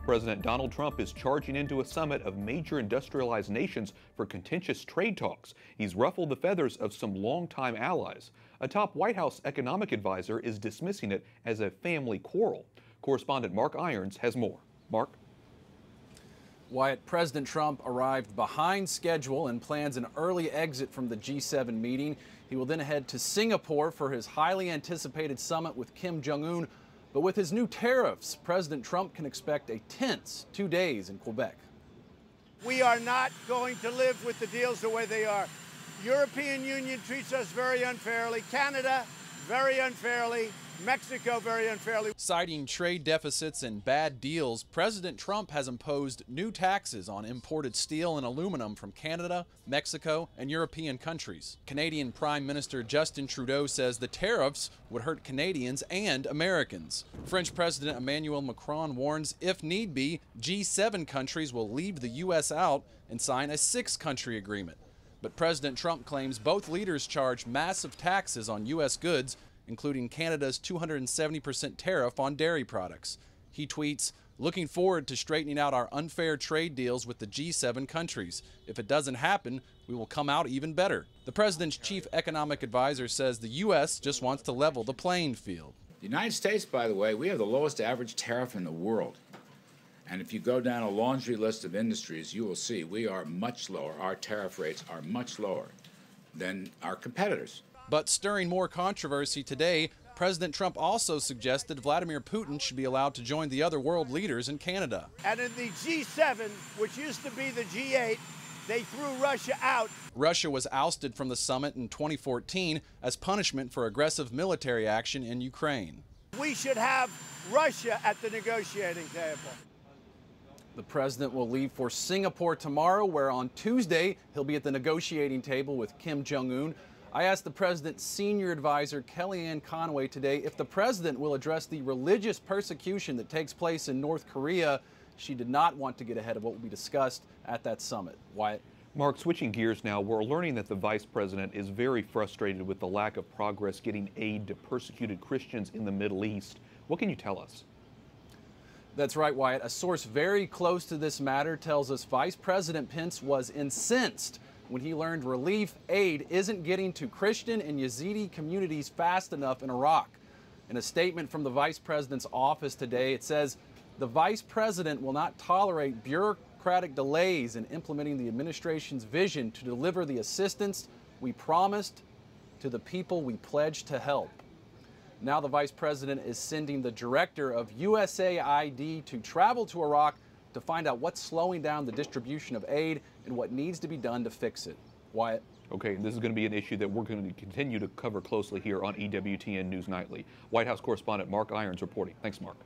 President Donald Trump is charging into a summit of major industrialized nations for contentious trade talks. He's ruffled the feathers of some longtime allies. A top White House economic advisor is dismissing it as a family quarrel. Correspondent Mark Irons has more. Mark? Wyatt, President Trump arrived behind schedule and plans an early exit from the G7 meeting. He will then head to Singapore for his highly anticipated summit with Kim Jong-un. But with his new tariffs, President Trump can expect a tense 2 days in Quebec. We are not going to live with the deals the way they are. European Union treats us very unfairly. Canada, very unfairly. Mexico, very unfairly. Citing trade deficits and bad deals, President Trump has imposed new taxes on imported steel and aluminum from Canada, Mexico, and European countries. Canadian Prime Minister Justin Trudeau says the tariffs would hurt Canadians and Americans. French President Emmanuel Macron warns if need be, G7 countries will leave the U.S. out and sign a 6-country agreement. But President Trump claims both leaders charge massive taxes on U.S. goods, including Canada's 270% tariff on dairy products. He tweets, "Looking forward to straightening out our unfair trade deals with the G7 countries. If it doesn't happen, we will come out even better." The president's chief economic advisor says the U.S. just wants to level the playing field. The United States, by the way, we have the lowest average tariff in the world. And if you go down a laundry list of industries, you will see we are much lower. Our tariff rates are much lower than our competitors. But stirring more controversy today, President Trump also suggested Vladimir Putin should be allowed to join the other world leaders in Canada. And in the G7, which used to be the G8, they threw Russia out. Russia was ousted from the summit in 2014 as punishment for aggressive military action in Ukraine. We should have Russia at the negotiating table. The president will leave for Singapore tomorrow, where on Tuesday he'll be at the negotiating table with Kim Jong-un. I asked the president's senior advisor, Kellyanne Conway, today if the president will address the religious persecution that takes place in North Korea. She did not want to get ahead of what will be discussed at that summit. Wyatt? Mark, switching gears now, we're learning that the vice president is very frustrated with the lack of progress getting aid to persecuted Christians in the Middle East. What can you tell us? That's right, Wyatt. A source very close to this matter tells us Vice President Pence was incensed when he learned relief aid isn't getting to Christian and Yazidi communities fast enough in Iraq. In a statement from the vice president's office today, it says, "The vice president will not tolerate bureaucratic delays in implementing the administration's vision to deliver the assistance we promised to the people we pledged to help." Now the vice president is sending the director of USAID to travel to Iraq to find out what's slowing down the distribution of aid and what needs to be done to fix it. Wyatt? Okay, this is going to be an issue that we're going to continue to cover closely here on EWTN News Nightly. White House correspondent Mark Irons reporting. Thanks, Mark.